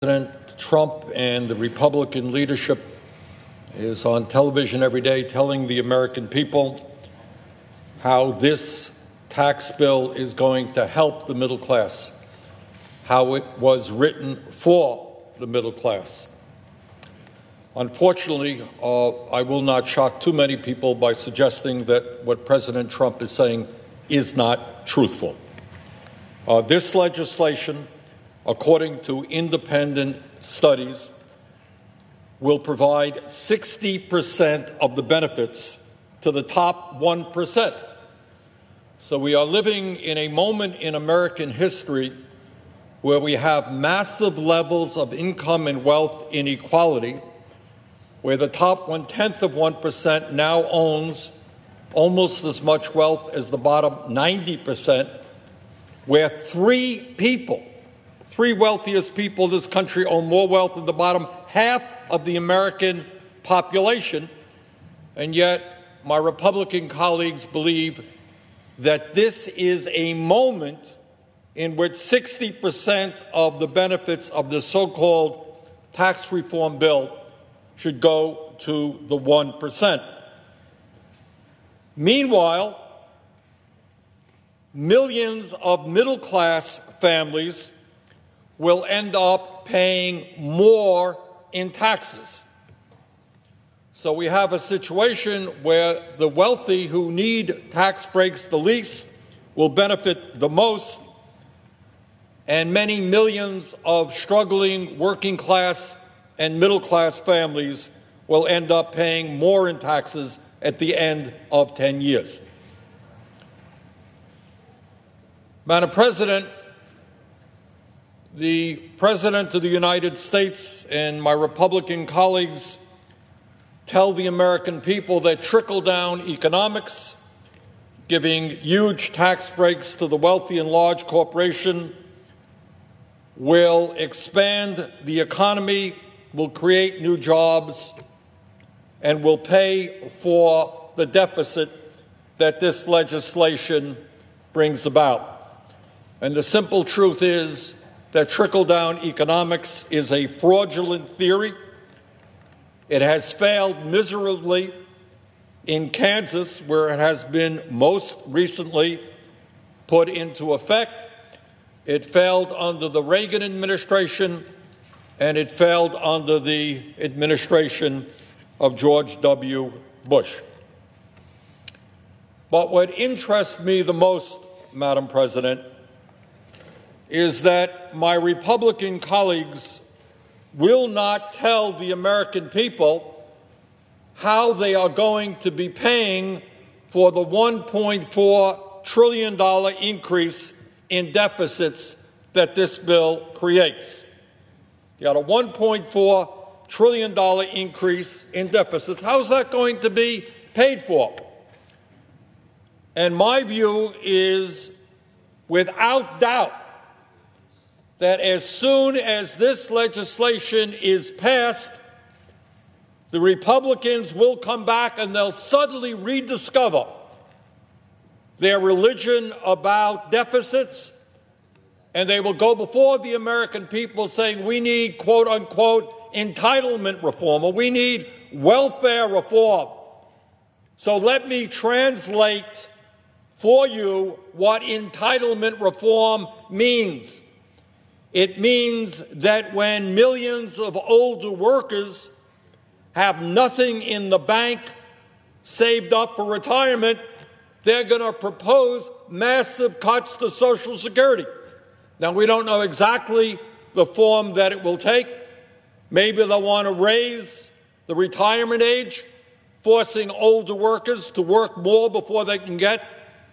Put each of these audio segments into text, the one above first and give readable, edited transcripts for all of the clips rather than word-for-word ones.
President Trump and the Republican leadership is on television every day telling the American people how this tax bill is going to help the middle class, how it was written for the middle class. Unfortunately, I will not shock too many people by suggesting that what President Trump is saying is not truthful. This legislation, according to independent studies, will provide 60% of the benefits to the top 1%. So we are living in a moment in American history where we have massive levels of income and wealth inequality, where the top 1% now owns almost as much wealth as the bottom 90%, where three wealthiest people in this country own more wealth than the bottom half of the American population, and yet my Republican colleagues believe that this is a moment in which 60% of the benefits of the so-called tax reform bill should go to the 1%. Meanwhile, millions of middle-class families will end up paying more in taxes. So we have a situation where the wealthy who need tax breaks the least will benefit the most, and many millions of struggling working-class and middle-class families will end up paying more in taxes at the end of 10 years. Madam President, the President of the United States and my Republican colleagues tell the American people that trickle-down economics, giving huge tax breaks to the wealthy and large corporation, will expand the economy, will create new jobs, and will pay for the deficit that this legislation brings about. And the simple truth is that trickle-down economics is a fraudulent theory. It has failed miserably in Kansas, where it has been most recently put into effect. It failed under the Reagan administration, and it failed under the administration of George W. Bush. But what interests me the most, Madam President, is that my Republican colleagues will not tell the American people how they are going to be paying for the $1.4 trillion increase in deficits that this bill creates. You got a $1.4 trillion increase in deficits. How's that going to be paid for? And my view is, without doubt, that as soon as this legislation is passed, the Republicans will come back and they'll suddenly rediscover their religion about deficits, and they will go before the American people saying we need, quote unquote, entitlement reform, or we need welfare reform. So let me translate for you what entitlement reform means. It means that when millions of older workers have nothing in the bank saved up for retirement, they're going to propose massive cuts to Social Security. Now, we don't know exactly the form that it will take. Maybe they'll want to raise the retirement age, forcing older workers to work more before they can get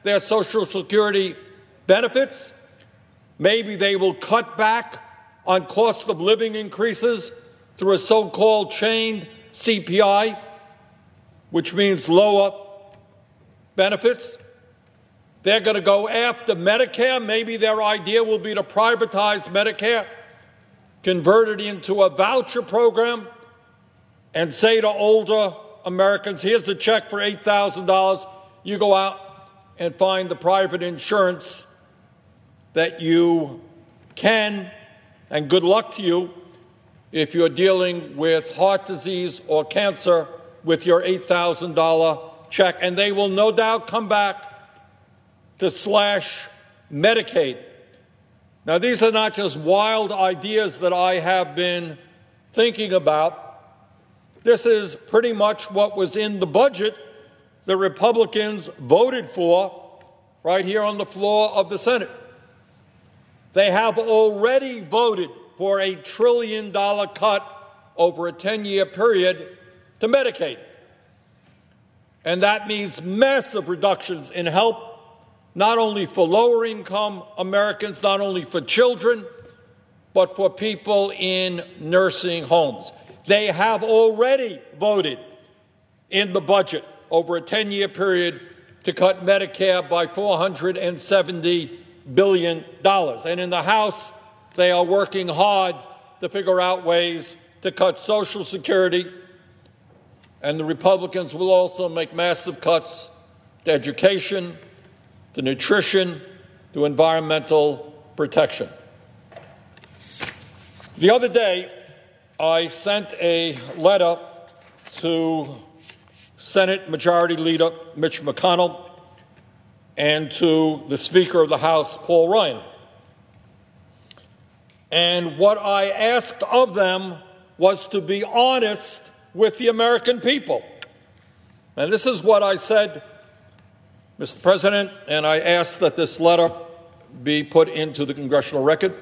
their Social Security benefits. Maybe they will cut back on cost of living increases through a so-called chained CPI, which means lower benefits. They're going to go after Medicare. Maybe their idea will be to privatize Medicare, convert it into a voucher program, and say to older Americans, here's a check for $8,000. You go out and find the private insurance that you can, and good luck to you, if you're dealing with heart disease or cancer with your $8,000 check. And they will no doubt come back to slash Medicaid. Now, these are not just wild ideas that I have been thinking about. This is pretty much what was in the budget the Republicans voted for right here on the floor of the Senate. They have already voted for a $1 trillion cut over a 10-year period to Medicaid. And that means massive reductions in help, not only for lower-income Americans, not only for children, but for people in nursing homes. They have already voted in the budget over a 10-year period to cut Medicare by $470 billion. And in the House, they are working hard to figure out ways to cut Social Security. And the Republicans will also make massive cuts to education, to nutrition, to environmental protection. The other day, I sent a letter to Senate Majority Leader Mitch McConnell and to the Speaker of the House, Paul Ryan. And what I asked of them was to be honest with the American people. And this is what I said, Mr. President, and I ask that this letter be put into the congressional record.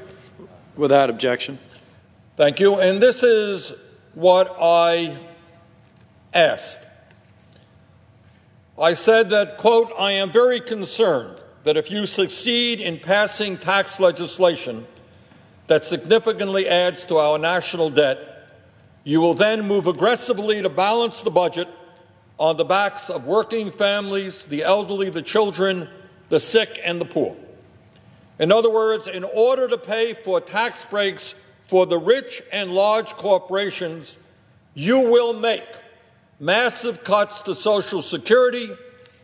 Without objection. Thank you. And this is what I asked. I said that, quote, I am very concerned that if you succeed in passing tax legislation that significantly adds to our national debt, you will then move aggressively to balance the budget on the backs of working families, the elderly, the children, the sick, and the poor. In other words, in order to pay for tax breaks for the rich and large corporations, you will make massive cuts to Social Security,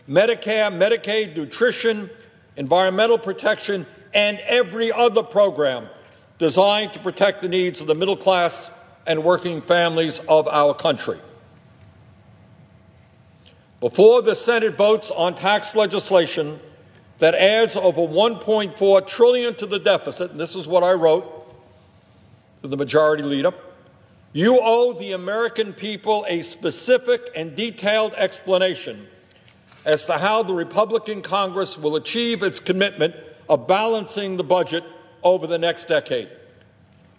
Medicare, Medicaid, nutrition, environmental protection, and every other program designed to protect the needs of the middle class and working families of our country. Before the Senate votes on tax legislation that adds over $1.4 trillion to the deficit, and this is what I wrote to the Majority Leader, you owe the American people a specific and detailed explanation as to how the Republican Congress will achieve its commitment of balancing the budget over the next decade.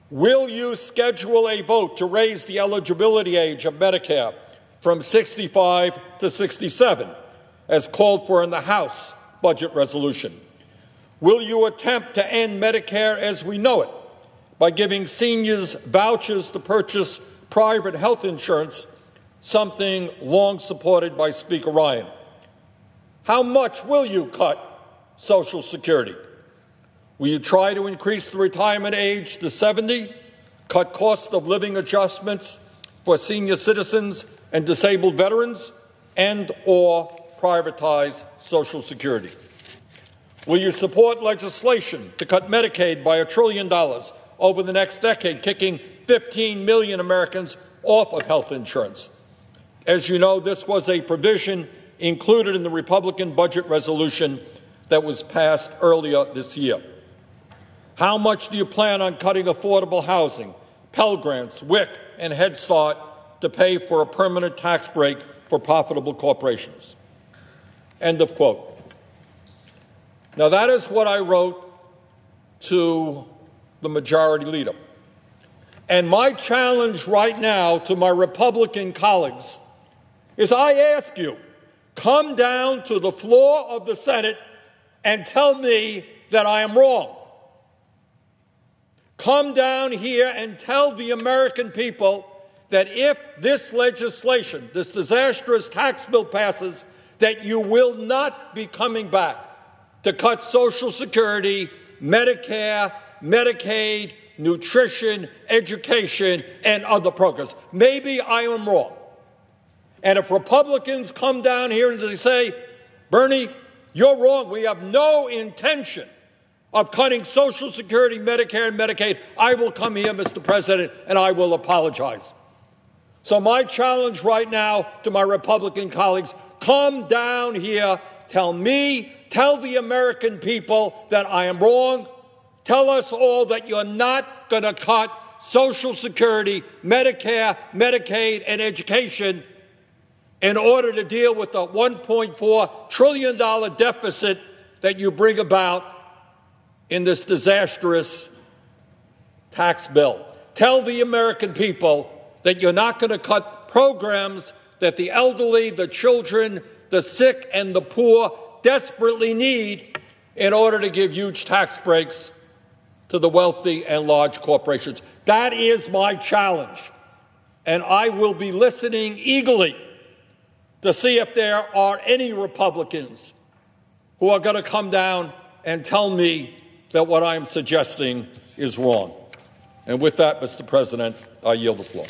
Will you schedule a vote to raise the eligibility age of Medicare from 65 to 67, as called for in the House budget resolution? Will you attempt to end Medicare as we know it by giving seniors vouchers to purchase private health insurance, something long supported by Speaker Ryan? How much will you cut Social Security? Will you try to increase the retirement age to 70, cut cost of living adjustments for senior citizens and disabled veterans, and or privatize Social Security? Will you support legislation to cut Medicaid by $1 trillion over the next decade, kicking 15 million Americans off of health insurance? As you know, this was a provision included in the Republican budget resolution that was passed earlier this year. How much do you plan on cutting affordable housing, Pell Grants, WIC, and Head Start to pay for a permanent tax break for profitable corporations? End of quote. Now, that is what I wrote to the Majority Leader. And my challenge right now to my Republican colleagues is I ask you, come down to the floor of the Senate and tell me that I am wrong. Come down here and tell the American people that if this legislation, this disastrous tax bill passes, that you will not be coming back to cut Social Security, Medicare, Medicaid, nutrition, education, and other programs. Maybe I am wrong. And if Republicans come down here and they say, Bernie, you're wrong, we have no intention of cutting Social Security, Medicare, and Medicaid, I will come here, Mr. President, and I will apologize. So my challenge right now to my Republican colleagues, come down here, tell me, tell the American people that I am wrong. Tell us all that you're not going to cut Social Security, Medicare, Medicaid, and education in order to deal with the $1.4 trillion deficit that you bring about in this disastrous tax bill. Tell the American people that you're not going to cut programs that the elderly, the children, the sick, and the poor desperately need in order to give huge tax breaks to the wealthy and large corporations. That is my challenge, and I will be listening eagerly to see if there are any Republicans who are going to come down and tell me that what I am suggesting is wrong. And with that, Mr. President, I yield the floor.